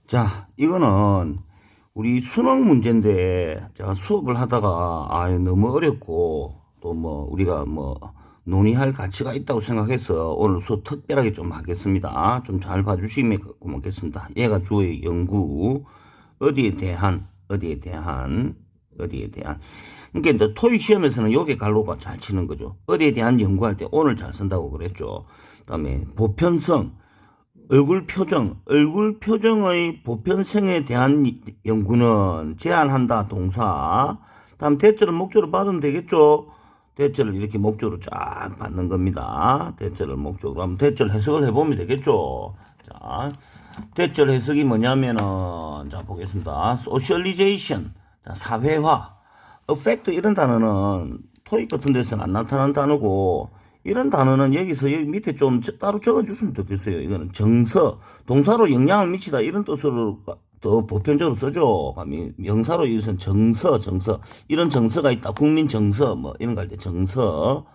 자, 이거는 우리 수능 문제인데, 제가 수업을 하다가, 너무 어렵고, 또 뭐, 우리가 뭐, 논의할 가치가 있다고 생각해서 오늘 수업 특별하게 좀 하겠습니다. 좀 잘 봐주시면 고맙겠습니다. 얘가 주어의 연구, 어디에 대한. 그러니까 이제 토익 시험에서는 요게 갈로가 잘 치는 거죠. 어디에 대한 연구할 때 오늘 잘 쓴다고 그랬죠. 그다음에 보편성, 얼굴 표정의 보편성에 대한 연구는 제한한다, 동사. 다음 대절은 목적으로 받으면 되겠죠. 대절을 이렇게 목적으로 쫙 받는 겁니다. 대절을 목적으로 하면 대절 해석을 해보면 되겠죠. 자, 대절 해석이 뭐냐면은, 자, 보겠습니다. 소셜리제이션, 자, 사회화, affect 이런 단어는 토익 같은 데서는 안 나타나는 단어고, 이런 단어는 여기서 여기 밑에 좀 따로 적어주시면 좋겠어요. 이거는 정서, 동사로 영향을 미치다 이런 뜻으로 더 보편적으로 쓰죠. 명사로 여기서는 정서. 이런 정서가 있다. 국민 정서, 뭐 이런 거 할 때 정서,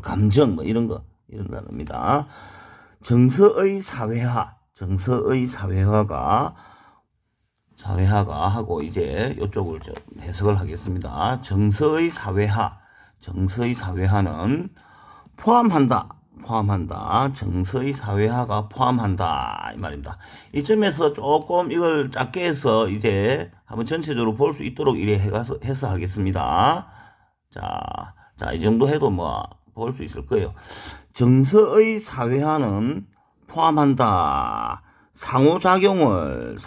감정, 뭐 이런 단어입니다. 정서의 사회화가 하고 이제 이쪽을 좀 해석을 하겠습니다. 정서의 사회화는 포함한다. 정서의 사회화가 포함한다. 이 말입니다. 이점에서 조금 이걸 작게 해서 이제 한번 전체적으로 볼 수 있도록 이래 해서 하겠습니다. 자, 이 정도 해도 뭐 볼 수 있을 거예요. 정서의 사회화는 포함한다. 상호작용을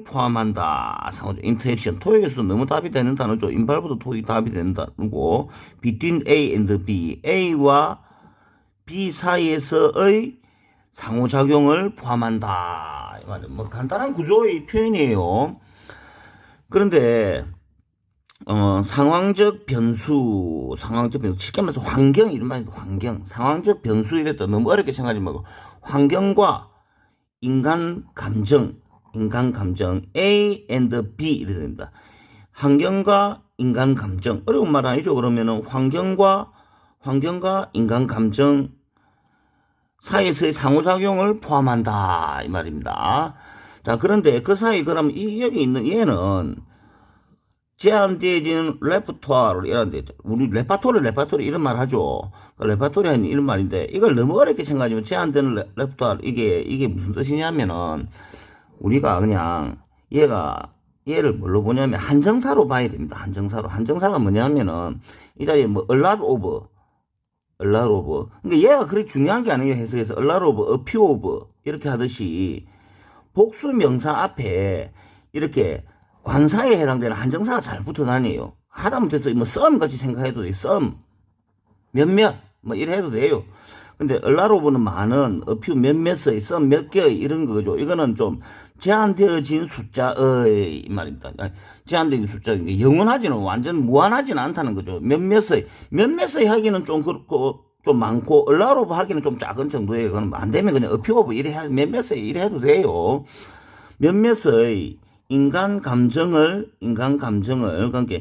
포함한다. 인터랙션. 토익에서도 너무 답이 되는 단어죠. 인발부도 토익 답이 되는 단어고, between A and B, A와 B 사이에서의 상호작용을 포함한다. 뭐 간단한 구조의 표현이에요. 그런데 상황적 변수, 쉽게 말해서 환경, 이런 말인데, 상황적 변수 이랬다. 너무 어렵게 생각하지 말고, 환경과 인간 감정, A and B 이렇게 됩니다. 환경과 인간 감정. 어려운 말 아니죠? 그러면은 환경과 인간 감정 사이에서의 상호작용을 포함한다. 이 말입니다. 자, 그런데 그 사이, 그럼 여기 있는 얘는 제한되어진 레퍼토아를 이런데, 우리 레퍼토리 이런 말 하죠. 레퍼토리 하는 이런 말인데, 이걸 너무 어렵게 생각하면 제한되는 레퍼토아, 이게 무슨 뜻이냐면은, 우리가 그냥 얘를 뭘로 보냐면 한정사로 봐야 됩니다. 한정사가 뭐냐면은, 이 자리에 뭐 a lot of. 그러니까 얘가 그렇게 중요한 게 아니에요. 해석에서 a lot of, a few of 이렇게 하듯이 복수 명사 앞에 이렇게 관사에 해당되는 한정사가 잘 붙어 다녀요. 하다못해서 뭐 썸 같이 생각해도 돼요. 썸, 몇몇, 뭐 이래 해도 돼요. 근데 a lot of는 많은, a few 몇몇의, 썸 몇 개의 이런 거죠. 이거는 좀 제한되어진 숫자의 말입니다. 제한되어진 숫자, 영원하지는 완전 무한하지는 않다는 거죠. 몇몇의 하기는 좀 그렇고 좀 많고, a lot of 하기는 좀 작은 정도예요. 그건 안 되면 그냥 a few of 몇몇의 이래 해도 돼요. 몇몇의 인간 감정을, 그러니까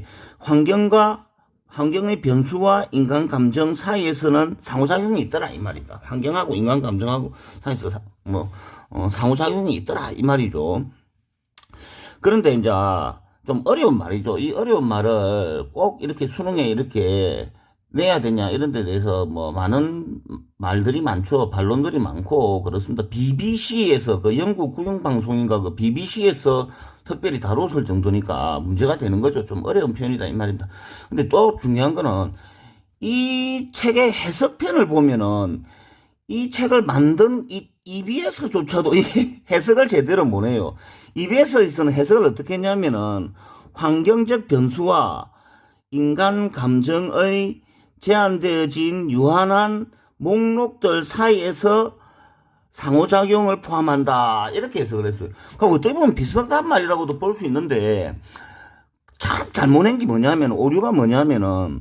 환경의 변수와 인간 감정 사이에서는 상호작용이 있더라, 이 말이다. 환경하고 인간 감정하고 사이에서 상호작용이 있더라, 이 말이죠. 그런데 이제 좀 어려운 말이죠. 이 어려운 말을 꼭 이렇게 수능에 이렇게 내야 되냐, 이런 데 대해서 뭐 많은 말들이 많죠. 반론들이 많고 그렇습니다. BBC에서, 그 영국 국영방송인가 그 BBC에서 특별히 다뤘을 정도니까 문제가 되는 거죠. 좀 어려운 표현이다, 이 말입니다. 근데 또 중요한 거는 이 책의 해석편을 보면은 이 책을 만든 EBS조차도 이 해석을 제대로 못 해요. EBS에서는 해석을 어떻게 했냐면은 환경적 변수와 인간 감정의 제한되어진 유한한 목록들 사이에서 상호작용을 포함한다, 이렇게 해석을 했어요. 그럼 어떻게 보면 비슷한 말이라고도 볼 수 있는데, 참 잘못한 게 뭐냐면, 오류가 뭐냐면은,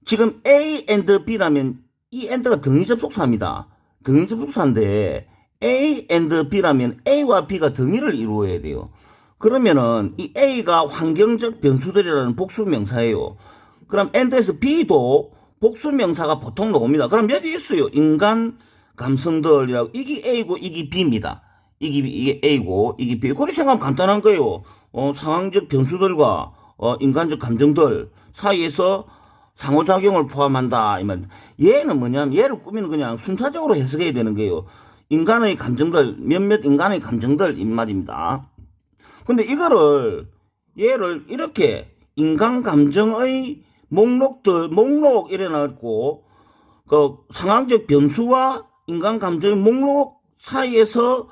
지금 A and B라면 이 and가 등위접속사입니다. 등위접속사인데 A and B라면 A와 B가 등위를 이루어야 돼요. 그러면은 이 A가 환경적 변수들이라는 복수명사예요. 그럼 and에서 B도 복수명사가 보통 나옵니다. 그럼 여기 있어요. 인간 감성들이라고. 이게 A고 이게 B입니다. 이게 A고 이게 B. 그렇게 생각하면 간단한 거예요. 상황적 변수들과 인간적 감정들 사이에서 상호작용을 포함한다 이 말. 얘는 뭐냐면 얘를 꾸미는 그냥 순차적으로 해석해야 되는 거예요. 인간의 감정들 몇몇 인간의 감정들 이 말입니다. 근데 이거를 얘를 이렇게 인간 감정의 목록 이래 놨고 그 상황적 변수와 인간 감정의 목록 사이에서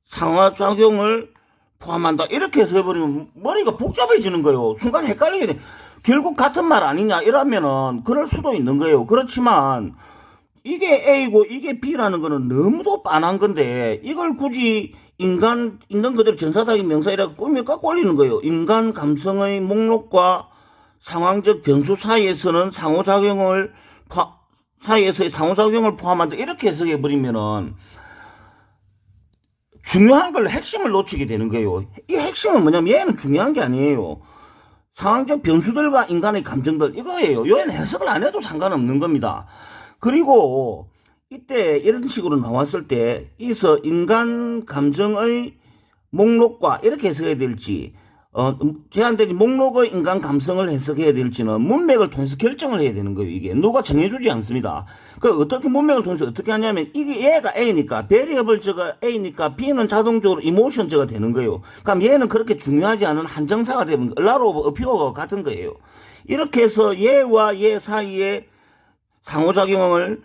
상호작용을 포함한다 이렇게 해서 해버리면 머리가 복잡해지는 거예요. 순간 헷갈리게 돼. 결국 같은 말 아니냐 이러면은 그럴 수도 있는 거예요. 그렇지만 이게 A고 이게 B라는 거는 너무도 빤한 건데 이걸 굳이 인간 있는 그대로 전사다기 명사이라고 꾸미까 꼴리는 거예요. 인간 감성의 목록과 상황적 변수 사이에서는 사이에서의 상호작용을 포함한다 이렇게 해석해 버리면은 중요한 걸 핵심을 놓치게 되는 거예요. 이 핵심은 뭐냐면 얘는 중요한 게 아니에요. 상황적 변수들과 인간의 감정들 이거예요. 얘는 해석을 안 해도 상관없는 겁니다. 그리고 이때 이런 식으로 나왔을 때 이서 인간 감정의 목록과 이렇게 해석해야 될지 제한테 목록의 인간 감성을 해석해야 될지는 문맥을 통해서 결정을 해야 되는 거예요. 이게 누가 정해주지 않습니다. 그 어떻게 문맥을 통해서 어떻게 하냐면 이게 얘가 A니까 베리어블즈가 A니까 B는 자동적으로 이모션즈가 되는 거예요. 그럼 얘는 그렇게 중요하지 않은 한정사가 되는 거예요. 라로 어피어가 같은 거예요. 이렇게 해서 얘와 얘 사이에 상호작용을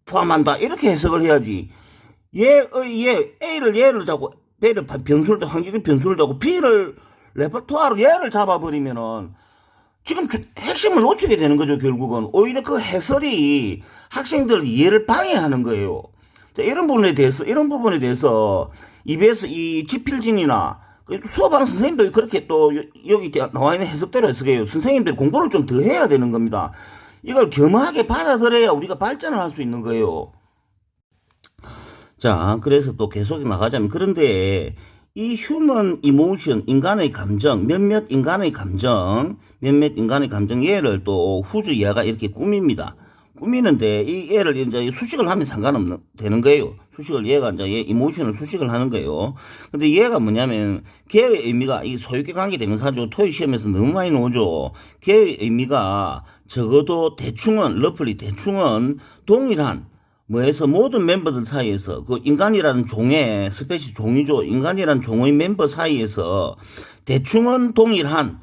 포함한다 이렇게 해석을 해야지. A를 얘를 잡고 B를 변수를 잡고 항기적 변수를 잡고 B를 레퍼토아로 얘를 잡아버리면은 지금 핵심을 놓치게 되는 거죠. 결국은 오히려 그 해설이 학생들 이해를 방해하는 거예요. 자, 이런 부분에 대해서 EBS 이 지필진이나 수업하는 선생님들이 그렇게 또 여기 나와 있는 해석대로 해석해요. 선생님들이 공부를 좀 더 해야 되는 겁니다. 이걸 겸허하게 받아들여야 우리가 발전을 할 수 있는 거예요. 자, 그래서 또 계속 나가자면 그런데 이 휴먼 이모션 인간의 감정 몇몇 인간의 감정 얘를 또 후주 얘가 이렇게 꾸밉니다. 꾸미는데 이 얘를 이제 수식을 하면 상관없는 되는 거예요. 수식을 얘가 이제 얘 이모션을 수식을 하는 거예요. 근데 얘가 뭐냐면 걔의 의미가 이 소유격 관계 대명사죠. 토익 시험에서 너무 많이 나오죠. 걔의 의미가 적어도 러플리 대충은 동일한 뭐해서 모든 멤버들 사이에서 그 인간이라는 종의 스페시 종이죠. 인간이라는 종의 멤버 사이에서 대충은 동일한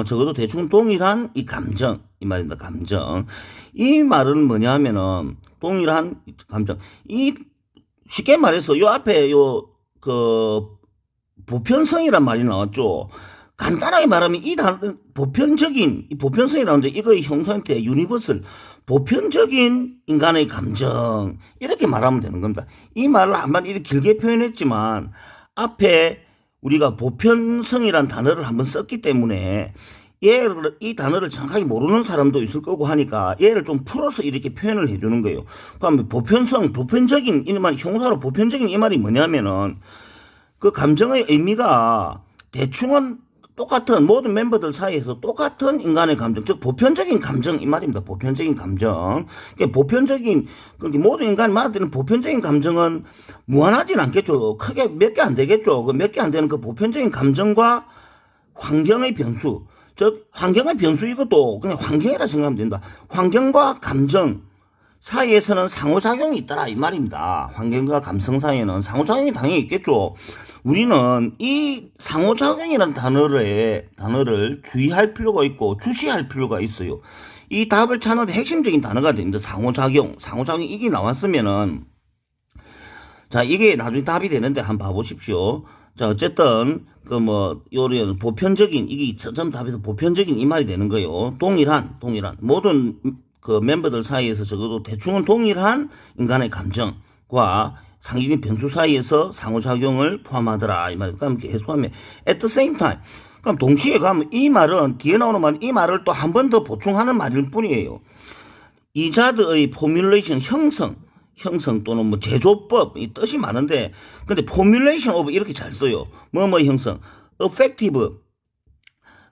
적어도 대충은 동일한 이 감정 이 말입니다. 감정 이 말은 뭐냐면은 동일한 감정 이 쉽게 말해서 요 앞에 그 보편성이란 말이 나왔죠. 간단하게 말하면 이 단어 보편성이라는데 이거의 형상태 유니버설 보편적인 인간의 감정 이렇게 말하면 되는 겁니다. 이 말을 한번 이렇게 길게 표현했지만 앞에 우리가 보편성이란 단어를 한번 썼기 때문에 이 단어를 정확하게 모르는 사람도 있을 거고 하니까 얘를 좀 풀어서 이렇게 표현을 해주는 거예요. 그럼 보편적인 이 말 형사로 보편적인 이 말이 뭐냐면은 그 감정의 의미가 대충은 똑같은 모든 멤버들 사이에서 똑같은 인간의 감정, 즉 보편적인 감정 이 말입니다. 보편적인 감정. 그러니까 모든 인간이 말하는 보편적인 감정은 무한하진 않겠죠. 크게 몇 개 안 되겠죠. 그 몇 개 안 되는 그 보편적인 감정과 환경의 변수, 즉 환경의 변수 이것도 그냥 환경이라 생각하면 된다. 환경과 감정 사이에서는 상호작용이 있더라 이 말입니다. 환경과 감성 사이에는 상호작용이 당연히 있겠죠. 우리는 이 상호작용이라는 단어를 주의할 필요가 있고 주시할 필요가 있어요. 이 답을 찾는 핵심적인 단어가 됩니다. 상호작용 이게 나왔으면은 자 이게 나중에 답이 되는데 한번 봐보십시오. 자 어쨌든 요런 보편적인 이게 점 답에서 보편적인 이 말이 되는 거예요. 동일한 모든 그 멤버들 사이에서 적어도 대충은 동일한 인간의 감정과 상기적인 변수 사이에서 상호작용을 포함하더라 이 말이에요. 그럼 계속하면 at the same time 그럼 동시에 가면 이 말은 뒤에 나오는 말은 이 말을 또 한 번 더 보충하는 말일 뿐이에요. 이자드의 포뮬레이션 형성 또는 뭐 제조법 이 뜻이 많은데 근데 포뮬레이션 오브 이렇게 잘 써요. 뭐뭐 형성 effective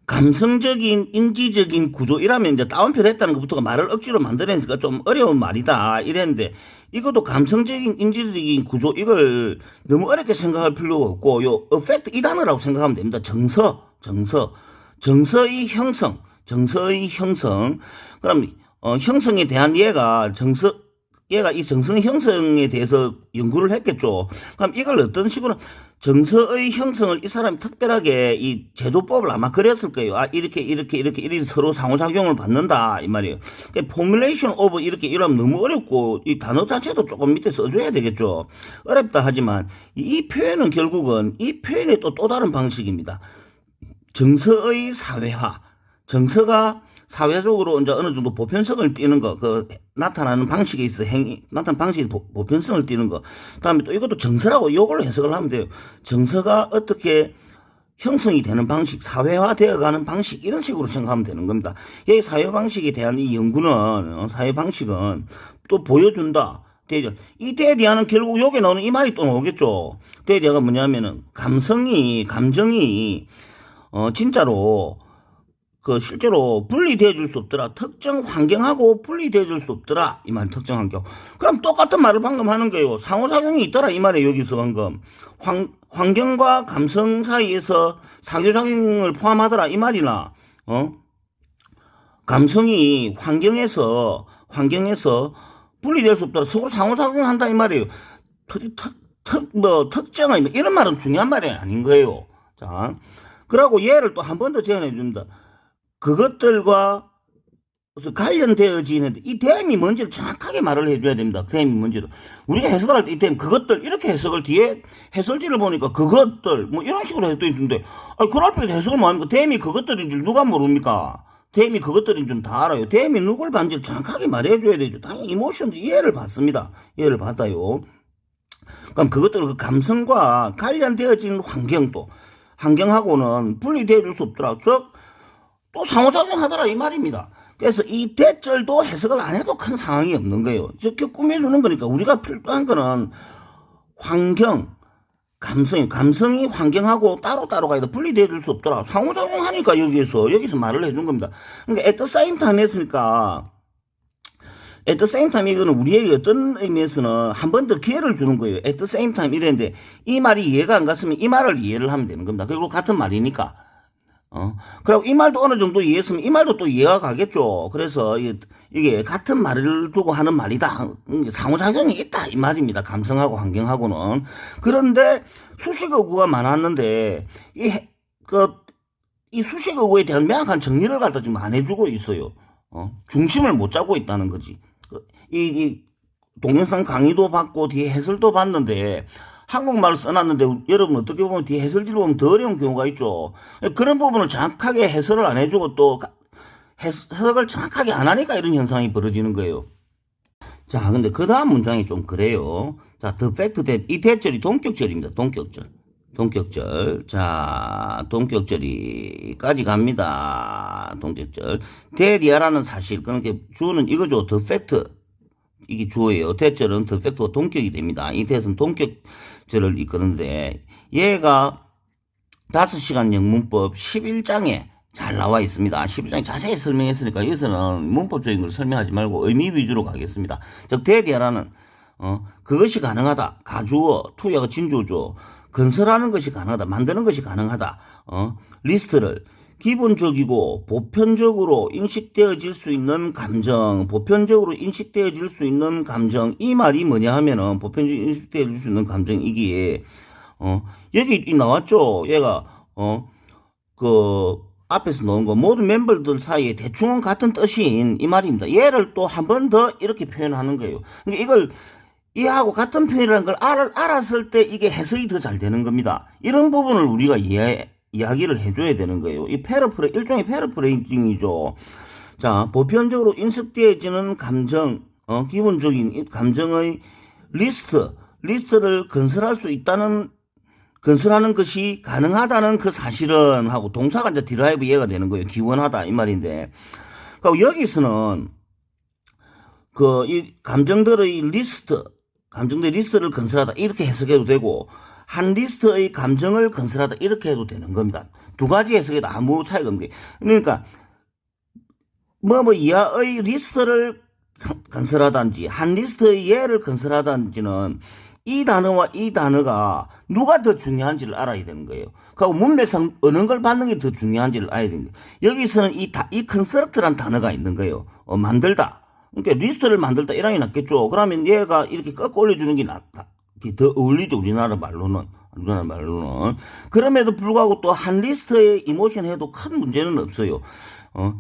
감성적인 인지적인 구조 이라면 이제 따옴표를 했다는 것부터가 말을 억지로 만들어내니까 좀 어려운 말이다 이랬는데 이것도 감성적인 인지적인 구조 이걸 너무 어렵게 생각할 필요가 없고 요 effect 이 단어라고 생각하면 됩니다. 정서의 형성 그럼 형성에 대한 얘가 이 정서 형성에 대해서 연구를 했겠죠. 그럼 이걸 어떤 식으로 정서의 형성을 이 사람이 특별하게 이 제조법을 아마 그렸을 거예요. 아, 이렇게 서로 상호작용을 받는다. 이 말이에요. 포뮬레이션 오브 이렇게 이러면 너무 어렵고, 이 단어 자체도 조금 밑에 써줘야 되겠죠. 어렵다 하지만, 이 표현은 결국은 이 표현의 또 다른 방식입니다. 정서의 사회화. 정서가 사회적으로 이제 어느 정도 보편성을 띠는 거, 나타나는 방식에 있어, 나타나는 방식이 보편성을 띠는 거. 그 다음에 또 이것도 정서라고 이걸로 해석을 하면 돼요. 정서가 어떻게 형성이 되는 방식, 사회화 되어 가는 방식, 이런 식으로 생각하면 되는 겁니다. 이 사회 방식에 대한 이 연구는, 사회 방식은 또 보여준다. 이 데디아는 결국 여기 나오는 이 말이 또 나오겠죠. 데디아가 뭐냐면은, 감정이, 진짜로, 실제로 분리되어 줄 수 없더라. 특정 환경하고 분리되어 줄 수 없더라. 이 말이 특정 환경. 그럼 똑같은 말을 방금 하는 거예요. 상호작용이 있더라. 이 말이에요. 여기서 방금. 환경과 감성 사이에서 상호작용을 포함하더라. 이 말이나, 감성이 환경에서 분리될 수 없더라. 서로 상호작용한다. 이 말이에요. 특정한, 이런 말은 중요한 말이 아닌 거예요. 자. 그러고 얘를 또 한 번 더 제안해 줍니다. 그것들과 관련되어지는데 이 대임이 뭔지를 정확하게 말을 해줘야 됩니다. 대임이 뭔지를. 우리가 해석을 할 때 이 대임 그것들 이렇게 해석을 뒤에 해설지를 보니까 그것들 뭐 이런 식으로 해석돼 있는데 그 앞에서 해석을 뭐 합니까? 대임이 그것들인 줄 누가 모릅니까? 대임이 그것들인 줄 다 알아요. 대임이 누굴 반지를 정확하게 말해줘야 되죠. 당연히 이모션즈 이해를 받습니다. 이해를 받아요. 그럼 그것들 그 감성과 관련되어진 환경도 환경하고는 분리되어 줄 수 없더라. 즉 또 상호작용하더라 이 말입니다. 그래서 이 대절도 해석을 안 해도 큰 상황이 없는 거예요. 저렇게 꾸며주는 거니까 우리가 필요한 거는 환경, 감성이 환경하고 따로 가야 돼. 분리되어 줄 수 없더라. 상호작용하니까 여기서 말을 해준 겁니다. 그러니까 at the same time 했으니까 at the same time 이거는 우리에게 어떤 의미에서는 한 번 더 기회를 주는 거예요. at the same time 이랬는데 이 말이 이해가 안 갔으면 이 말을 이해를 하면 되는 겁니다. 그리고 같은 말이니까. 그리고 이 말도 어느 정도 이해했으면 이 말도 또 이해가 가겠죠. 그래서 이게 같은 말을 두고 하는 말이다. 상호작용이 있다. 이 말입니다. 감성하고 환경하고는. 그런데 수식어구가 많았는데, 이 수식어구에 대한 명확한 정리를 갖다 지금 안 해주고 있어요. 중심을 못 잡고 있다는 거지. 이 동영상 강의도 받고 뒤에 해설도 봤는데, 한국말을 써놨는데 여러분 어떻게 보면 뒤에 해설지를 보면 더 어려운 경우가 있죠. 그런 부분을 정확하게 해설을 안 해주고 또 해석을 정확하게 안 하니까 이런 현상이 벌어지는 거예요. 자, 근데 그 다음 문장이 좀 그래요. 자, the fact that 이 대절이 동격절입니다. 동격절. 자, 동격절이까지 갑니다. 동격절. 대리아라는 사실. 그러니까 주어는 이거죠. the fact. 이게 주어예요. 대절은 the fact가 동격이 됩니다. 이 대에서는 동격절을 이끄는데 얘가 5시간 영문법 11장에 잘 나와 있습니다. 11장에 자세히 설명했으니까 여기서는 문법적인 걸 설명하지 말고 의미 위주로 가겠습니다. 즉 대디아라는 그것이 가능하다. 가주어, 투야가 진주어죠. 건설하는 것이 가능하다. 만드는 것이 가능하다. 리스트를 기본적이고 보편적으로 인식되어질 수 있는 감정, 이 말이 뭐냐 하면은 보편적으로 인식되어질 수 있는 감정 이게 여기 나왔죠. 얘가 앞에서 나온 거 모든 멤버들 사이에 대충은 같은 뜻인 이 말입니다. 얘를 또 한 번 더 이렇게 표현하는 거예요. 그러니까 이걸 이하고 같은 표현이라는 걸 알았을 때 이게 해석이 더 잘 되는 겁니다. 이런 부분을 우리가 이야기를 해줘야 되는 거예요. 일종의 패러프레이징이죠. 자, 보편적으로 인식되어지는 감정, 기본적인 감정의 리스트를 건설하는 것이 가능하다는 그 사실은 하고 동사가 이제 드라이브 이해가 되는 거예요. 기원하다 이 말인데. 그럼 여기서는 이 감정들의 리스트를 건설하다 이렇게 해석해도 되고 한 리스트의 감정을 건설하다 이렇게 해도 되는 겁니다. 두 가지 해석에도 아무 차이가 없는 거예요. 그러니까 이하의 리스트를 건설하든지 한 리스트의 예를 건설하든지는 이 단어와 이 단어가 누가 더 중요한지를 알아야 되는 거예요. 그리고 문맥상 어느 걸 받는 게 더 중요한지를 알아야 되는 거예요. 여기서는 이 컨스트럭트란 단어가 있는 거예요. 만들다. 그러니까 리스트를 만들다 이란이 낫겠죠. 그러면 얘가 이렇게 꺾어 올려주는 게 낫다. 더 어울리죠. 우리나라 말로는. 그럼에도 불구하고 또 한 리스트에 이모션 해도 큰 문제는 없어요.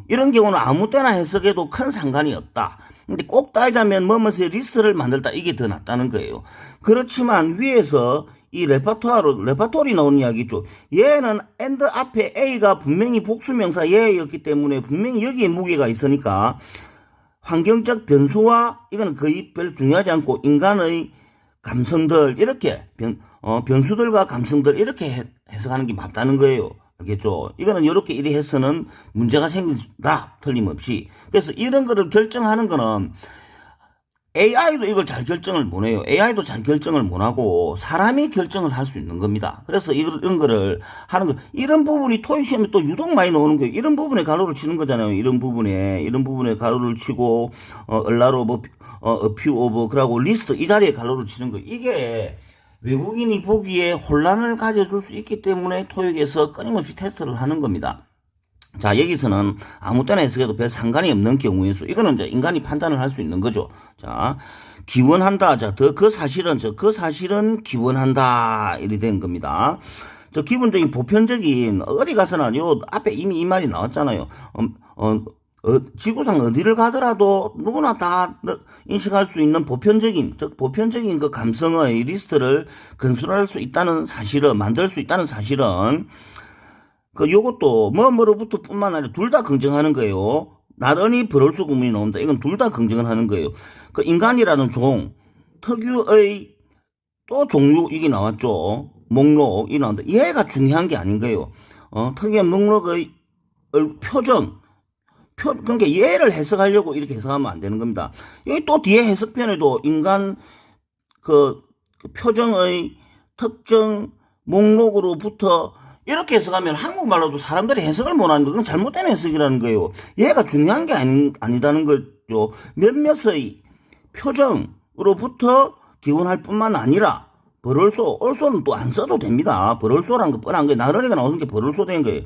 이런 경우는 아무 때나 해석해도 큰 상관이 없다. 근데 꼭 따지자면 뭐뭐의 리스트를 만들다 이게 더 낫다는 거예요. 그렇지만 위에서 이 레파토리 나오는 이야기 있죠. 얘는 and 앞에 A가 분명히 복수명사 얘였기 때문에 분명히 여기에 무게가 있으니까 환경적 변수와 이거는 거의 별 중요하지 않고 인간의 감성들 이렇게 변수들과 감성들 이렇게 해석하는 게 맞다는 거예요. 알겠죠? 이거는 이렇게 이리 해서는 문제가 생긴다. 틀림없이. 그래서 이런 거를 결정하는 거는 AI도 이걸 잘 결정을 못 해요. AI도 잘 결정을 못 하고 사람이 결정을 할 수 있는 겁니다. 그래서 이런 거를 하는 거, 이런 부분이 토익 시험에 또 유독 많이 나오는 거예요. 이런 부분에 가로를 치는 거잖아요. 이런 부분에 가로를 치고, 얼라로 어퓨 오브, 그러고 리스트 이 자리에 가로를 치는 거. 이게 외국인이 보기에 혼란을 가져줄 수 있기 때문에 토익에서 끊임없이 테스트를 하는 겁니다. 자, 여기서는 아무 때나 해석해도 별 상관이 없는 경우의 수. 이거는 이제 인간이 판단을 할 수 있는 거죠. 자, 기원한다. 자, 그 사실은 기원한다. 이리 된 겁니다. 기본적인 보편적인, 어디 가서나 요 앞에 이미 이 말이 나왔잖아요. 지구상 어디를 가더라도 누구나 다 인식할 수 있는 보편적인 그 감성의 리스트를 건설할 수 있다는 사실은, 만들 수 있다는 사실은, 요것도 뭐로부터 뿐만 아니라 둘 다 긍정하는 거예요. 나더니 버럴수 구문이 나온다. 이건 둘 다 긍정을 하는 거예요. 인간이라는 종, 특유의 또 종류, 이게 나왔죠. 목록, 이 나온다. 얘가 중요한 게 아닌 거예요. 특유의 목록의 표정, 그러니까 얘를 해석하려고 이렇게 해석하면 안 되는 겁니다. 여기 또 뒤에 해석편에도 인간 그 표정의 특정 목록으로부터 이렇게 해석하면 한국말로도 사람들이 해석을 못하는 거, 그건 잘못된 해석이라는 거예요. 얘가 중요한 게 아니다는 거죠. 몇몇의 표정으로부터 기원할 뿐만 아니라 벌을소, 얼소는 또 안 써도 됩니다. 벌을소라는 거 뻔한 거예요. 나러리가 나오는 게 벌을소 된 거예요.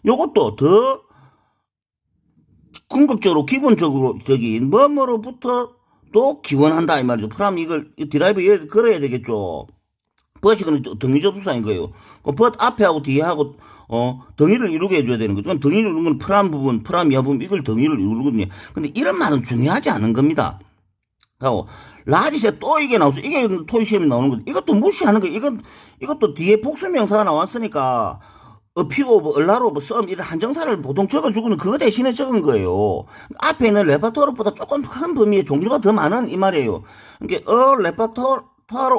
요것도 더 궁극적으로 기본적으로 뭐뭐로부터 또 기원한다 이 말이죠. 그럼 이걸 드라이브 걸어야 되겠죠. 버식은 등위접수사인 거예요. 버 앞에하고 뒤에하고 등위를 이루게 해줘야 되는 거죠. 등위를 이루는 건 프람 부분, 프람 이하 부분 이걸 등위를 이루거든요. 근데 이런 말은 중요하지 않은 겁니다. 그리고 라디세 또 이게 나왔어. 이게 토익 시험에 나오는 거죠. 이것도 무시하는 거예요. 이것도 뒤에 복수명사가 나왔으니까 어피고 얼라로 썸 이런 한정사를 보통 적어주고는 그거 대신에 적은 거예요. 앞에 있는 레퍼토리보다 조금 큰 범위의 종류가 더 많은 이 말이에요. 그러니까 레퍼토리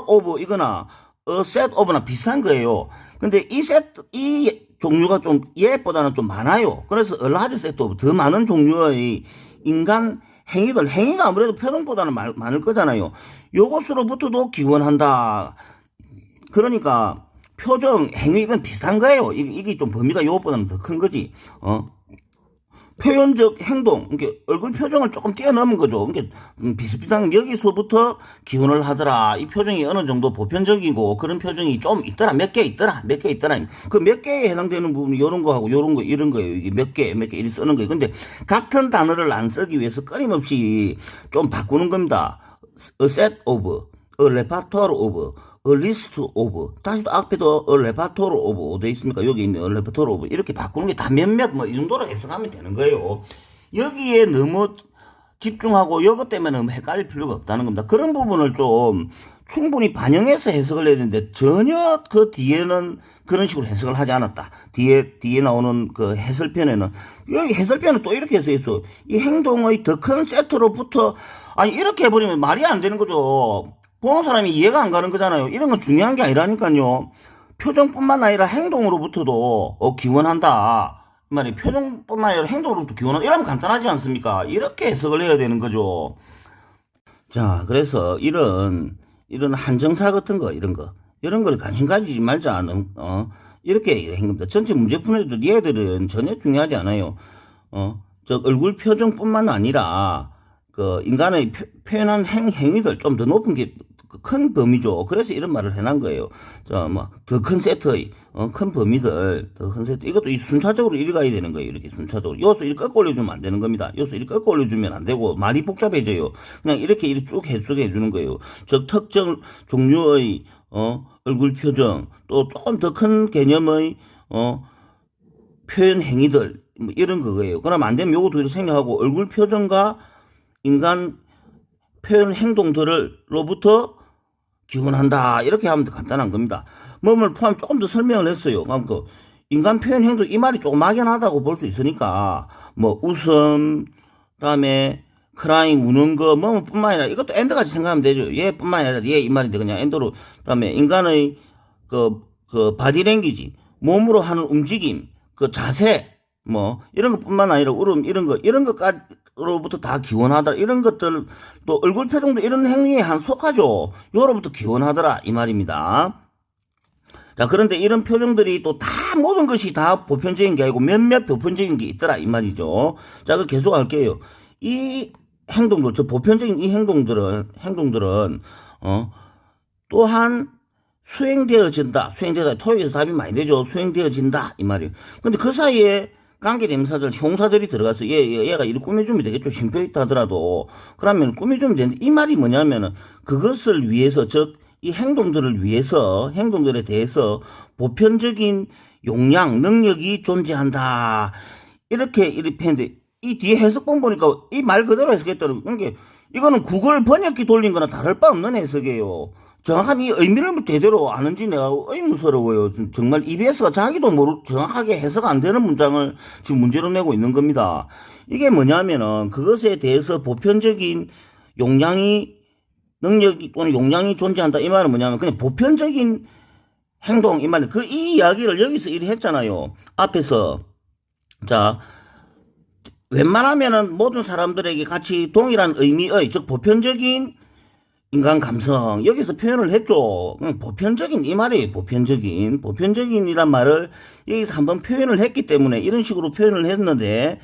오브 이거나 set of나 비슷한 거예요. 근데 이 종류가 좀 얘보다는 좀 많아요. 그래서 large set of 더 많은 종류의 인간 행위가 아무래도 표정보다는 많을 거잖아요. 요것으로부터도 기원한다. 그러니까 표정, 행위 이건 비슷한 거예요. 이게 좀 범위가 요것보다는 더 큰 거지. 표현적 행동, 그러니까 얼굴 표정을 조금 뛰어넘은 거죠. 그러니까 비슷비슷한 여기서부터 기원을 하더라. 이 표정이 어느 정도 보편적이고 그런 표정이 좀 있더라. 몇 개 있더라. 그 몇 개에 해당되는 부분이 요런 거하고 요런 거 이런 거예요. 이게 몇 개 이렇게 쓰는 거예요. 근데 같은 단어를 안 쓰기 위해서 끊임없이 좀 바꾸는 겁니다. A set of, a repertoire of, a list of, 다시 또 앞에도 a repertoire of 돼 있습니까? 여기 있는 a repertoire of 이렇게 바꾸는 게 다 몇몇 이 정도로 해석하면 되는 거예요. 여기에 너무 집중하고 이것 때문에 너무 헷갈릴 필요가 없다는 겁니다. 그런 부분을 좀 충분히 반영해서 해석을 해야 되는데 전혀 그 뒤에는 그런 식으로 해석을 하지 않았다. 뒤에 나오는 그 해설편에는 여기 해설편은 또 이렇게 써 있어. 이 행동의 더 큰 세트로부터 아니 이렇게 해버리면 말이 안 되는 거죠. 보는 사람이 이해가 안 가는 거잖아요. 이런 건 중요한 게 아니라니까요. 표정뿐만 아니라 행동으로부터도 기원한다. 말이 표정뿐만 아니라 행동으로부터 기원한다. 이러면 간단하지 않습니까? 이렇게 해석을 해야 되는 거죠. 자, 그래서 이런 한정사 같은 거 이런 걸 관심 가지지 말자. 이렇게 한 겁니다. 전체 문제풀이도 얘들은 전혀 중요하지 않아요. 저 얼굴 표정뿐만 아니라 그 인간의 표현한 행위들 좀 더 높은 게 큰 범위죠. 그래서 이런 말을 해놓은 거예요. 자, 뭐 더 큰 세트의 큰 범위들, 더 큰 세트. 이것도 이 순차적으로 읽어가야 되는 거예요. 이렇게 순차적으로. 요소 1 꺾어 올려주면 안 되는 겁니다. 요소 1 꺾어 올려주면 안 되고 말이 복잡해져요. 그냥 이렇게 쭉 해석해 주는 거예요. 즉 특정 종류의 얼굴 표정, 또 조금 더 큰 개념의 표현 행위들, 뭐 이런 거예요. 그럼 안 되면 요거 둘이 생략하고 얼굴 표정과 인간 표현 행동들로부터 기원한다. 이렇게 하면 더 간단한 겁니다. 뭐를 포함 조금 더 설명을 했어요. 그럼 그 인간 표현 행동 이 말이 조금 막연하다고 볼 수 있으니까 뭐 웃음, 그다음에 크라잉 우는 거 뭐뿐만 아니라 이것도 엔더같이 생각하면 되죠. 얘뿐만 아니라 얘 이 말인데 그냥 엔더로. 그다음에 인간의 그 바디랭귀지 몸으로 하는 움직임, 그 자세 뭐 이런 것뿐만 아니라 울음 이런 것까지로부터 다 기원하더라. 이런 것들 또 얼굴 표정도 이런 행위에 한 속하죠. 요로부터 기원하더라 이 말입니다. 자, 그런데 이런 표정들이 또 다 모든 것이 다 보편적인 게 아니고 몇몇 보편적인 게 있더라 이 말이죠. 자, 그 계속 할게요. 이 행동들, 저 보편적인 이 행동들은 또한 수행되어진다. 토익에서 답이 많이 되죠. 수행되어진다 이 말이에요. 근데 그 사이에 관계대명사절, 형사절이 들어가서 얘가 이렇게 꾸며주면 되겠죠. 쉼표 있다 하더라도. 그러면 꾸며주면 되는데 이 말이 뭐냐면은 그것을 위해서, 즉 이 행동들에 대해서 보편적인 용량, 능력이 존재한다. 이렇게 했는데 이 뒤에 해석본 보니까 이 말 그대로 해석했다는 게 이거는 구글 번역기 돌린 거나 다를 바 없는 해석이에요. 정확한 이 의미를 제대로 아는지 내가 의문스러워요. 정말 EBS가 자기도 정확하게 해석 안 되는 문장을 지금 문제로 내고 있는 겁니다. 이게 뭐냐면은 그것에 대해서 보편적인 능력이 또는 용량이 존재한다. 이 말은 뭐냐면 그냥 보편적인 행동 이 말은 이 이야기를 여기서 이리 했잖아요. 앞에서. 자, 웬만하면은 모든 사람들에게 같이 동일한 의미의, 즉 보편적인 인간 감성 여기서 표현을 했죠. 보편적인 이 말이에요. 보편적인이란 말을 여기서 한번 표현을 했기 때문에 이런 식으로 표현을 했는데,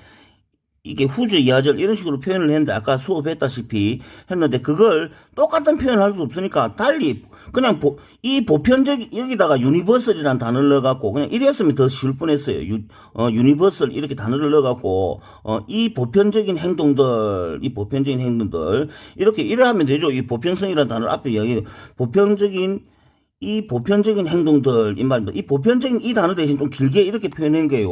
이게 후즈 이하절 이런 식으로 표현을 했는데 아까 수업했다시피 했는데 그걸 똑같은 표현을 할 수 없으니까 달리 그냥 이 보편적인 여기다가 유니버설이라는 단어를 넣어갖고 그냥 이랬으면 더 쉬울 뻔했어요. 유니버설 이렇게 단어를 넣어갖고 이 보편적인 행동들 이래 하면 되죠. 이 보편성이라는 단어를 앞에 이야기해요. 이 보편적인 행동들 이 말입니다. 이 보편적인 이 단어 대신 좀 길게 이렇게 표현한 거예요.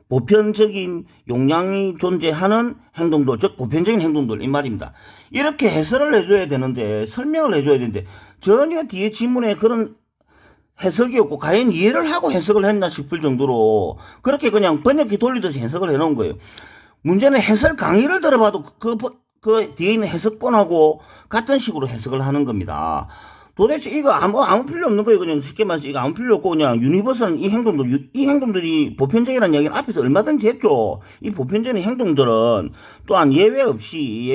보편적인 용량이 존재하는 행동들, 즉 보편적인 행동들 이 말입니다. 이렇게 해설을 해줘야 되는데, 설명을 해줘야 되는데 전혀 뒤에 지문에 그런 해석이 없고 과연 이해를 하고 해석을 했나 싶을 정도로 그렇게 그냥 번역기 돌리듯이 해석을 해놓은 거예요. 문제는 해설 강의를 들어봐도 그 뒤에 있는 해석본하고 같은 식으로 해석을 하는 겁니다. 도대체 이거 아무 필요 없는 거예요. 그냥 쉽게 말해서 이거 아무 필요 없고 그냥 유니버설은 이 행동들이 보편적이라는 이야기는 앞에서 얼마든지 했죠. 이 보편적인 행동들은 또한 예외 없이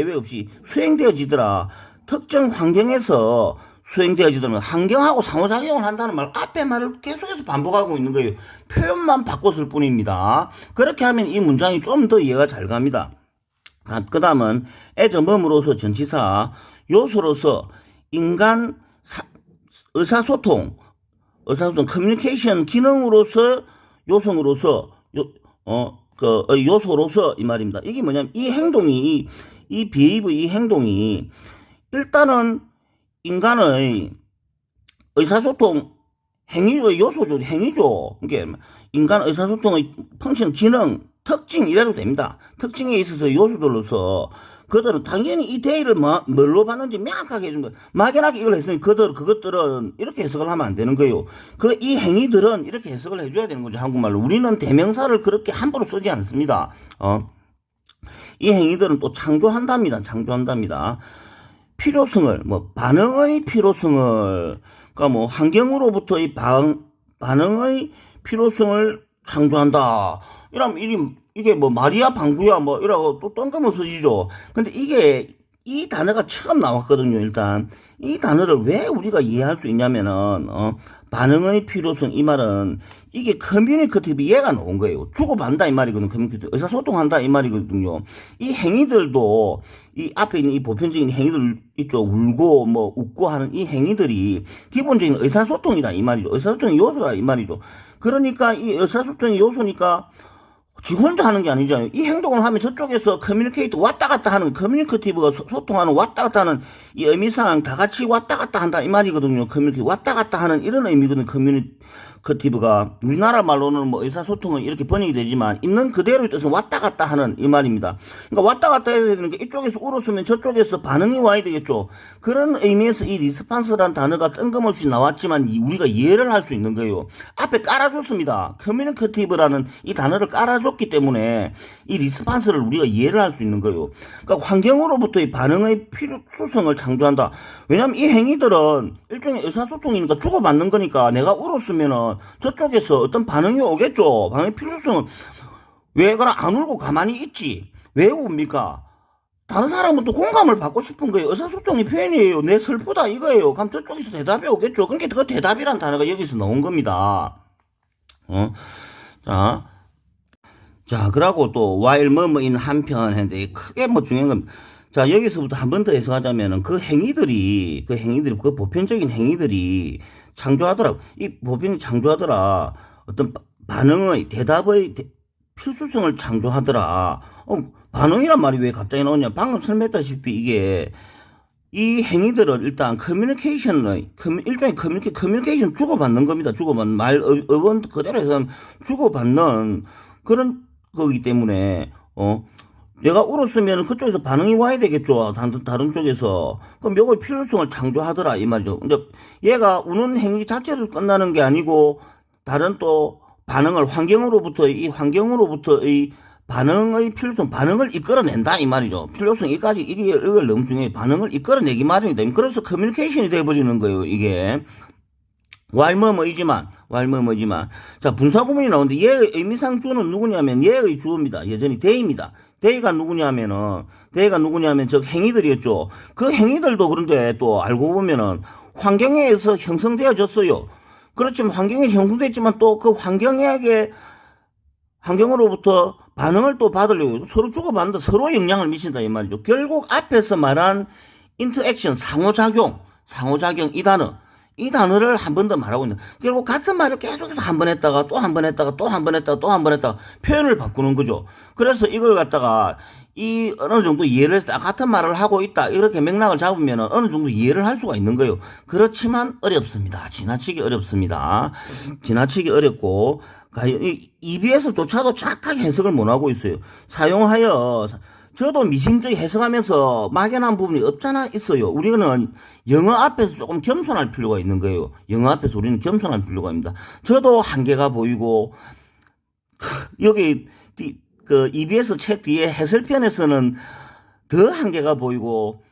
수행되어지더라. 특정 환경에서 수행되어지더라. 환경하고 상호작용을 한다는 말 앞에 말을 계속해서 반복하고 있는 거예요. 표현만 바꿨을 뿐입니다. 그렇게 하면 이 문장이 좀 더 이해가 잘 갑니다. 그 다음은 as 몸으로서 전치사, 요소로서 인간 의사소통, 커뮤니케이션 기능으로서, 요소로서 이 말입니다. 이게 뭐냐면, 이 행동이, 이 행동이, 일단은 인간의 의사소통 행위죠. 이게 인간 의사소통의 펑션, 기능, 특징, 이래도 됩니다. 특징에 있어서 요소들로서, 그들은 당연히 이 대의를 뭘로 받는지 명확하게 해줍니다. 막연하게 이걸 했으니 그것들은 이렇게 해석을 하면 안 되는 거예요. 이 행위들은 이렇게 해석을 해줘야 되는 거죠. 한국말로. 우리는 대명사를 그렇게 함부로 쓰지 않습니다. 이 행위들은 또 창조한답니다. 필요성을, 반응의 필요성을, 그러니까 환경으로부터의 반응의 필요성을 창조한다. 이러면 이게 마리아 방구야 이라고 또 뜬금없어지죠. 근데 이게 이 단어가 처음 나왔거든요. 일단 이 단어를 왜 우리가 이해할 수 있냐면은 반응의 필요성, 이 말은 이게 커뮤니케이티브 이해가 나온 거예요. 주고받는다 이 말이거든요. 커뮤니케이티브 의사소통한다 이 말이거든요. 이 행위들도 이 앞에 있는 이 보편적인 행위들 있죠. 울고 뭐 웃고 하는 이 행위들이 기본적인 의사소통이다 이 말이죠. 의사소통의 요소다 이 말이죠. 그러니까 이 의사소통의 요소니까 지 혼자 하는 게 아니잖아요. 이 행동을 하면 저쪽에서 커뮤니케이트 왔다 갔다 하는, 커뮤니케이티브가 소통하는 왔다 갔다 하는 이 의미상 다 같이 왔다 갔다 한다 이 말이거든요. 커뮤니케이트 왔다 갔다 하는 이런 의미거든요. 커뮤니케이티브가 우리나라 말로는 뭐 의사소통은 이렇게 번역이 되지만 있는 그대로의 뜻은 왔다 갔다 하는 이 말입니다. 그러니까 왔다 갔다 해야 되는 게 이쪽에서 울었으면 저쪽에서 반응이 와야 되겠죠. 그런 의미에서 이 리스판스라는 단어가 뜬금없이 나왔지만 우리가 이해를 할 수 있는 거예요. 앞에 깔아줬습니다. 커뮤니케이티브라는 이 단어를 깔아줬기 때문에 이 리스판스를 우리가 이해를 할 수 있는 거예요. 그러니까 환경으로부터의 반응의 필요성을 창조한다. 왜냐하면 이 행위들은 일종의 의사소통이니까 주고받는 거니까 내가 울었으면은 저쪽에서 어떤 반응이 오겠죠. 반응의 필요성은 왜 그럼 안 울고 가만히 있지? 왜 웁니까? 다른 사람은 또 공감을 받고 싶은 거예요. 의사소통의 표현이에요. 내 슬프다 이거예요. 그럼 저쪽에서 대답이 오겠죠. 그러니까 그 대답이란 단어가 여기서 나온 겁니다. 자, 그러고 또 while 뭐뭐인 한편 했는데 크게 뭐 중요한 건 자, 여기서부터 한 번 더 해석하자면은 그 보편적인 행위들이 창조하더라. 이 보편이 창조하더라. 어떤 반응의, 대답의 필수성을 창조하더라. 반응이란 말이 왜 갑자기 나오냐. 방금 설명했다시피 이게, 이 행위들은 일단 일종의 커뮤니케이션 주고받는 겁니다. 주고받는, 어원 그대로 해서 주고받는 그런 거기 때문에, 내가 울었으면 그쪽에서 반응이 와야 되겠죠. 다른 쪽에서. 그럼 요걸 필요성을 창조하더라, 이 말이죠. 근데 얘가 우는 행위 자체로 끝나는 게 아니고, 다른 또 환경으로부터의 반응의 필요성, 반응을 이끌어낸다, 이 말이죠. 필요성, 이걸 너무 중요해. 반응을 이끌어내기 마련이다. 그래서 커뮤니케이션이 돼버리는 거예요, 이게. 왈머머이지만. 자, 분사구문이 나오는데, 얘의 의미상 주는 누구냐면, 얘의 주어입니다. 여전히 대입니다. 대의가 누구냐면 저 행위들이었죠. 그 행위들도 그런데 또 알고 보면은 환경에 의해서 형성되어졌어요. 그렇지만 환경에 형성됐지만 또 그 환경으로부터 반응을 또 받으려고 서로 주고받는다. 서로 영향을 미친다 이 말이죠. 결국 앞에서 말한 인터액션, 상호작용 이 단어를 한 번 더 말하고 있는. 결국 같은 말을 계속해서 한 번 했다가 또 한 번 했다가 표현을 바꾸는 거죠. 그래서 이걸 갖다가 어느 정도 이해를 했다. 같은 말을 하고 있다. 이렇게 맥락을 잡으면 어느 정도 이해를 할 수가 있는 거예요. 그렇지만 어렵습니다. 지나치게 어렵고 EBS조차도 정확하게 해석을 못하고 있어요. 저도 미심쩍게 해석하면서 막연한 부분이 없잖아 있어요. 우리는 영어 앞에서 조금 겸손할 필요가 있는 거예요. 영어 앞에서 우리는 겸손할 필요가 있습니다. 저도 한계가 보이고 여기 그 EBS 책 뒤에 해설편에서는 더 한계가 보이고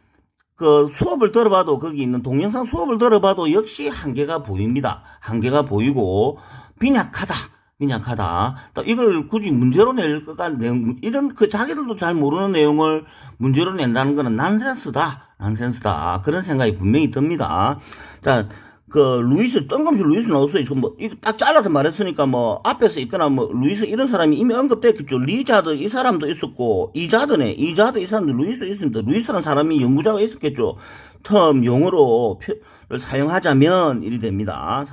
그 수업을 들어봐도 거기 있는 동영상 수업을 들어봐도 역시 한계가 보입니다. 한계가 보이고 빈약하다. 또 이걸 굳이 문제로 낼 것과 이런 자기들도 잘 모르는 내용을 문제로 낸다는 거는 난센스다. 그런 생각이 분명히 듭니다. 자, 뜬금없이 루이스 나왔어요. 이거 딱 잘라서 말했으니까 앞에서 있거나 루이스 이런 사람이 이미 언급됐겠죠. 리자드 이 사람도 있었고, 이자드 이 사람도 루이스 있습니다. 루이스라는 사람이 연구자가 있었겠죠. 텀 용어로 사용하자면 이리 됩니다.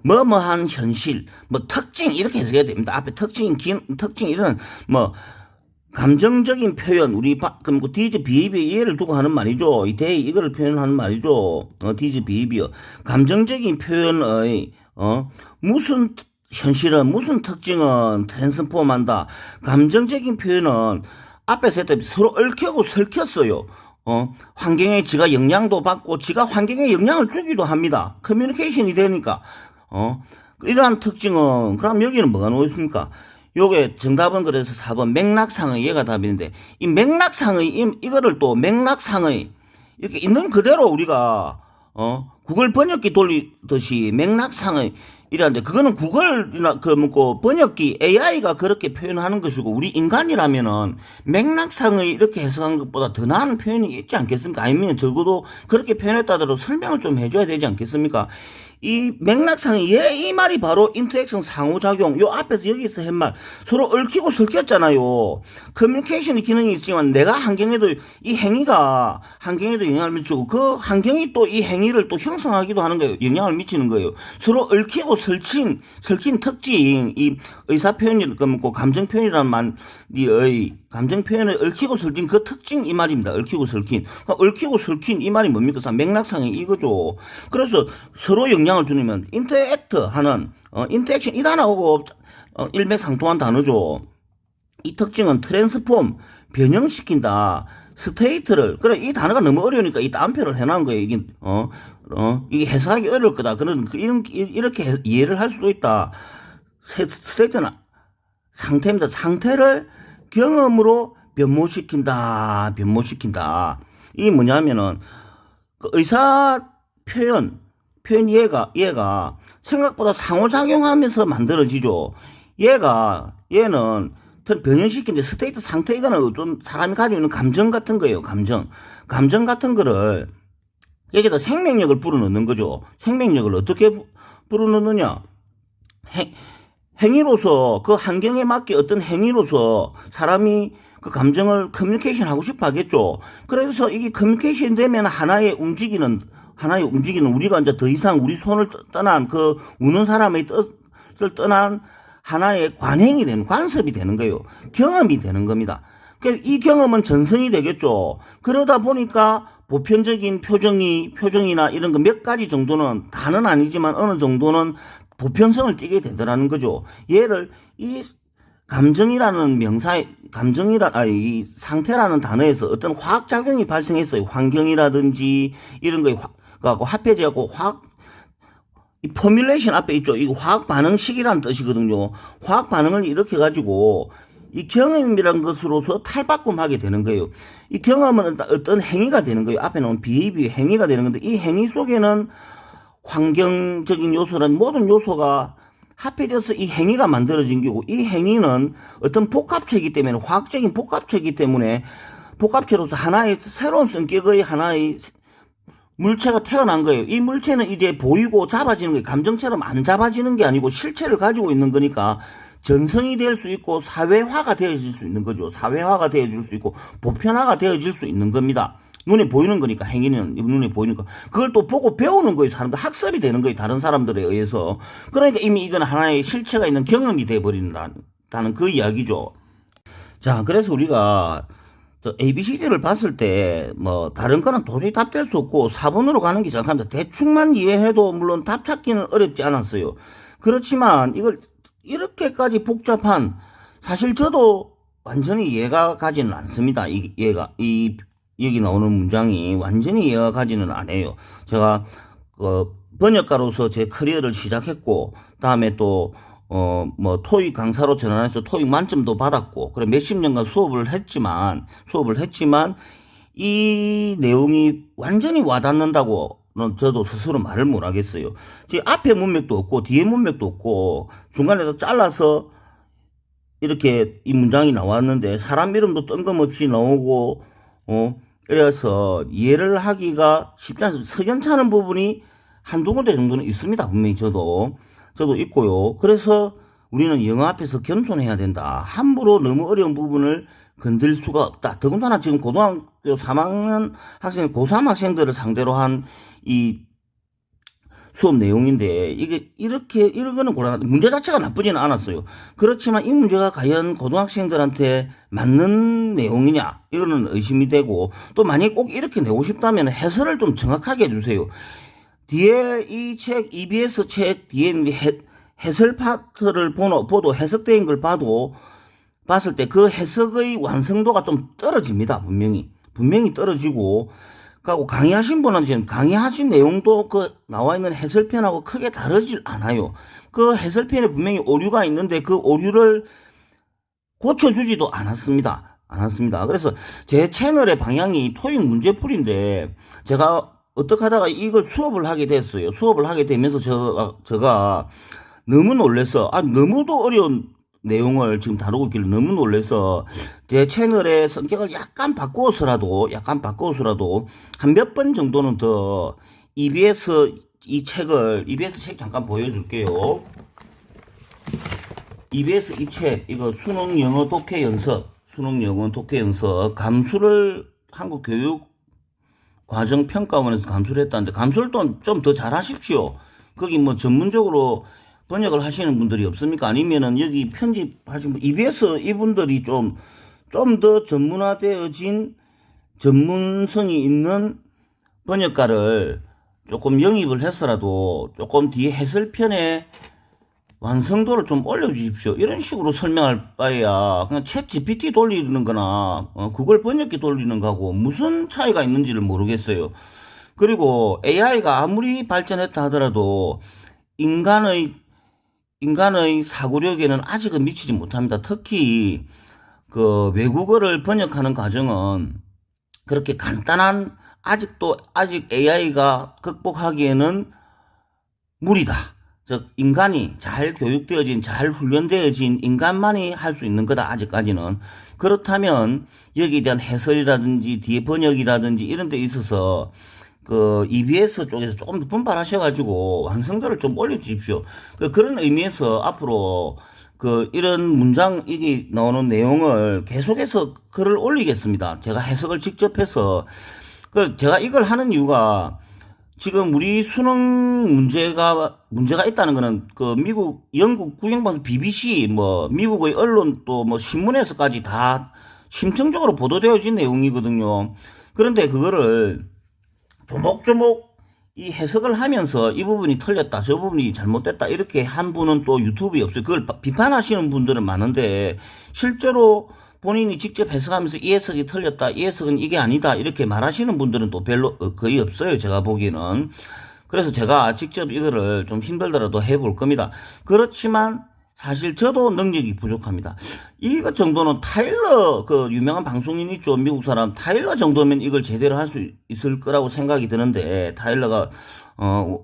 뭐뭐한 현실, 특징, 이렇게 해석해야 됩니다. 앞에 특징, 이런, 감정적인 표현, 그럼 디즈 비헤비어 이해를 두고 하는 말이죠. 이거를 표현하는 말이죠. 디즈 비헤비어. 감정적인 표현의, 무슨 현실은, 무슨 특징은 트랜스폼 한다. 감정적인 표현은 앞에서 했듯이 서로 얽히고 설켰어요. 환경에 지가 영향도 받고, 지가 환경에 영향을 주기도 합니다. 커뮤니케이션이 되니까. 이러한 특징은, 그럼 여기는 뭐가 나와 있습니까? 요게 정답은 그래서 4번 맥락상의 얘가 답인데, 이 맥락상의, 이거를 또 맥락상의, 이렇게 있는 그대로 우리가, 구글 번역기 돌리듯이 맥락상의, 이라는데 그거는 구글이나 그 뭐고 번역기 AI가 그렇게 표현하는 것이고 우리 인간이라면은 맥락상의 이렇게 해석한 것보다 더 나은 표현이 있지 않겠습니까? 아니면 적어도 그렇게 표현했다더라도 설명을 좀 해줘야 되지 않겠습니까? 이 맥락상에 이 말이 바로 인터액션 상호작용 요 앞에서 여기서 한 말 서로 얽히고 설켰잖아요. 커뮤니케이션의 기능이 있지만 내가 환경에도 이 행위가 환경에도 영향을 미치고 그 환경이 또 이 행위를 또 형성하기도 하는 거예요. 영향을 미치는 거예요. 서로 얽히고 설킨 특징 이 의사표현이 그 감정 표현이라는 말이 감정 표현을 얽히고 설킨 그 특징 이 말입니다. 얽히고 설킨. 그러니까 얽히고 설킨 이 말이 뭡니까? 맥락상에 이거죠. 그래서 서로 영향을 주면 인터액트 하는 인터액션 이 단어하고 일맥상통한 단어죠. 이 특징은 트랜스폼 변형시킨다. 스테이트를 그래 이 단어가 너무 어려우니까 이 따옴표를 해놓은 거예요. 이게 해석하기 어려울 거다. 그런 이렇게 이해를 할 수도 있다. 스테이트는 상태입니다. 상태를 경험으로 변모시킨다. 이게 뭐냐면은 그 의사 표현 얘가 생각보다 상호작용하면서 만들어지죠. 얘는 변형시키는데 스테이트 상태 이거는 어떤 사람이 가지고 있는 감정 같은 거예요. 감정 같은 거를 여기다 생명력을 불어넣는 거죠. 생명력을 어떻게 불어넣느냐? 행위로서 그 환경에 맞게 어떤 행위로서 사람이 그 감정을 커뮤니케이션 하고 싶어 하겠죠. 그래서 이게 커뮤니케이션 되면 하나의 움직이는 우리가 이제 더 이상 우리 손을 떠난 그 우는 사람의 뜻을 떠난 하나의 관습이 되는 거예요. 경험이 되는 겁니다. 이 경험은 전성이 되겠죠. 그러다 보니까 보편적인 표정이나 이런 거 몇 가지 정도는 다는 아니지만 어느 정도는 보편성을 띠게 되더라는 거죠. 얘를 이 감정이라는 이 상태라는 단어에서 어떤 화학작용이 발생했어요. 환경이라든지 이런 거에 합해져갖고 이 포뮬레이션 앞에 있죠. 이거 화학 반응식이라는 뜻이거든요. 화학 반응을 이렇게 가지고 이 경험이라는 것으로서 탈바꿈하게 되는 거예요. 이 경험은 어떤 행위가 되는 거예요. 앞에 나온 비헤이비어 행위가 되는 건데 이 행위 속에는 환경적인 요소란 모든 요소가 합해져서 이 행위가 만들어진 거고 이 행위는 어떤 복합체이기 때문에 화학적인 복합체이기 때문에 복합체로서 하나의 새로운 성격의 하나의 물체가 태어난 거예요. 이 물체는 이제 보이고 잡아지는 거예요. 감정처럼 안 잡아지는 게 아니고 실체를 가지고 있는 거니까 전성이 될 수 있고 사회화가 되어질 수 있는 거죠. 사회화가 되어질 수 있고 보편화가 되어질 수 있는 겁니다. 눈에 보이는 거니까 행위는 눈에 보이니까 그걸 또 보고 배우는 거예요. 사람들 학습이 되는 거예요. 다른 사람들에 의해서. 그러니까 이미 이건 하나의 실체가 있는 경험이 돼버린다는 그 이야기죠. 자, 그래서 우리가 ABCD를 봤을 때 뭐 다른 거는 도저히 답될 수 없고 4번으로 가는 게 정확합니다. 대충만 이해해도 물론 답 찾기는 어렵지 않았어요. 그렇지만 이걸 이렇게까지 복잡한 사실 저도 완전히 이해가 가지는 않습니다. 여기 나오는 문장이 완전히 이해가 가지는 않아요. 제가 번역가로서 제 커리어를 시작했고 다음에 또 토익 강사로 전환해서 토익 만점도 받았고, 그래 몇십 년간 수업을 했지만, 이 내용이 완전히 와닿는다고는 저도 스스로 말을 못 하겠어요. 지금 앞에 문맥도 없고, 뒤에 문맥도 없고, 중간에서 잘라서 이렇게 이 문장이 나왔는데, 사람 이름도 뜬금없이 나오고, 그래서 이해를 하기가 쉽지 않습니다. 석연찮은 부분이 한두 군데 정도는 있습니다. 분명히 저도 있고요. 그래서 우리는 영어 앞에서 겸손해야 된다. 함부로 너무 어려운 부분을 건들 수가 없다. 더군다나 지금 고등학교 3학년 학생, 고3 학생들을 상대로 한 이 수업 내용인데, 이거는 곤란하다. 문제 자체가 나쁘지는 않았어요. 그렇지만 이 문제가 과연 고등학생들한테 맞는 내용이냐? 이거는 의심이 되고, 또 만약에 꼭 이렇게 내고 싶다면 해설을 좀 정확하게 해주세요. 뒤에 이 책, EBS 책 뒤에 해설 파트를 보도 해석된 걸 봤을 때 그 해석의 완성도가 좀 떨어집니다. 분명히 떨어지고, 그리고 강의하신 분은 지금 강의하신 내용도 그 나와 있는 해설편하고 크게 다르질 않아요. 그 해설편에 분명히 오류가 있는데 그 오류를 고쳐주지도 않았습니다. 그래서 제 채널의 방향이 토익 문제풀인데 제가 어떻게 하다가 이걸 수업을 하게 됐어요. 수업을 하게 되면서 제가 너무 놀래서, 너무도 어려운 내용을 지금 다루고 있길래 너무 놀래서 제 채널의 성격을 약간 바꾸어서라도 한 몇 번 정도는 더 EBS EBS 책 잠깐 보여줄게요. EBS 이 책, 이거 수능 영어 독해 연습, 감수를 한국 교육 과정 평가원에서 감수를 했다는데, 감수를 좀 더 잘하십시오. 거기 뭐 전문적으로 번역을 하시는 분들이 없습니까? 아니면은 여기 편집하신 분, EBS 이분들이 좀 더 전문화되어진 전문성이 있는 번역가를 조금 영입을 해서라도 조금 뒤에 해설편에 완성도를 좀 올려주십시오. 이런 식으로 설명할 바에야 그냥 챗 GPT 돌리는 거나 구글 번역기 돌리는 거하고 무슨 차이가 있는지를 모르겠어요. 그리고 AI가 아무리 발전했다 하더라도 인간의 사고력에는 아직은 미치지 못합니다. 특히 그 외국어를 번역하는 과정은 그렇게 간단한, 아직 AI가 극복하기에는 무리다. 즉 인간이 잘 교육되어진, 잘 훈련되어진 인간만이 할 수 있는 거다, 아직까지는. 그렇다면 여기에 대한 해설이라든지 뒤에 번역이라든지 이런 데 있어서 그 EBS 쪽에서 조금 더 분발하셔가지고 완성도를 좀 올려주십시오. 그런 의미에서 앞으로 이런 문장, 이게 나오는 내용을 계속해서 글을 올리겠습니다. 제가 해석을 직접 해서. 제가 이걸 하는 이유가, 지금 우리 수능 문제가 있다는 거는 영국 국영방송 BBC, 미국의 언론 또 신문에서까지 다 심층적으로 보도되어진 내용이거든요. 그런데 그거를 조목조목 이 해석을 하면서 이 부분이 틀렸다, 저 부분이 잘못됐다 이렇게 한 분은 또 유튜브에 없어요. 그걸 비판하시는 분들은 많은데, 실제로 본인이 직접 해석하면서 이 해석이 틀렸다, 이 해석은 이게 아니다 이렇게 말하시는 분들은 또 거의 없어요, 제가 보기에는. 그래서 제가 직접 이거를 좀 힘들더라도 해볼 겁니다. 그렇지만 사실 저도 능력이 부족합니다. 이것 정도는 타일러, 유명한 방송인 있죠, 미국 사람 타일러 정도면 이걸 제대로 할 수 있을 거라고 생각이 드는데, 타일러가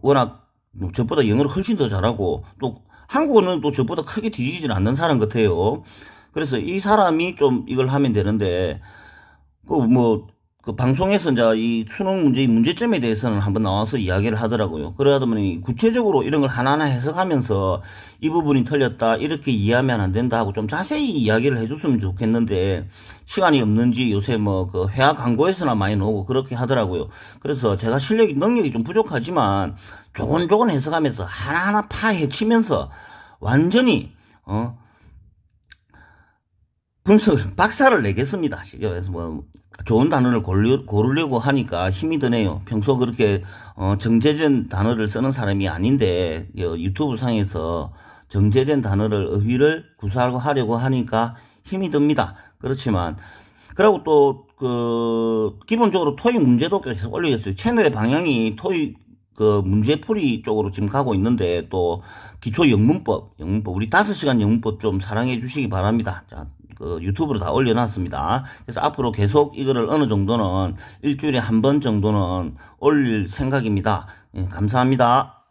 워낙 저보다 영어를 훨씬 더 잘하고 또 한국어는 또 저보다 크게 뒤지질 않는 사람 같아요. 그래서 이 사람이 좀 이걸 하면 되는데, 방송에서 이제 이 수능 문제점에 대해서는 한번 나와서 이야기를 하더라고요. 그러다 보니 구체적으로 이런 걸 하나하나 해석하면서 이 부분이 틀렸다, 이렇게 이해하면 안 된다 하고 좀 자세히 이야기를 해줬으면 좋겠는데, 시간이 없는지 요새 회화 광고에서나 많이 나오고 그렇게 하더라고요. 그래서 제가 능력이 좀 부족하지만 조곤조곤 해석하면서 하나하나 파헤치면서 완전히, 박살을 내겠습니다. 그래서 좋은 단어를 고르려고 하니까 힘이 드네요. 평소 그렇게 정제된 단어를 쓰는 사람이 아닌데, 유튜브 상에서 정제된 단어를 어휘를 구사하려고 하니까 힘이 듭니다. 그렇지만 그리고 또 기본적으로 토익 문제도 계속 올리겠어요. 채널의 방향이 토익 문제풀이 쪽으로 지금 가고 있는데, 또 기초 영문법 우리 5시간 영문법 좀 사랑해 주시기 바랍니다. 자, 유튜브로 다 올려놨습니다. 그래서 앞으로 계속 이거를 어느 정도는 일주일에 한 번 정도는 올릴 생각입니다. 예, 감사합니다.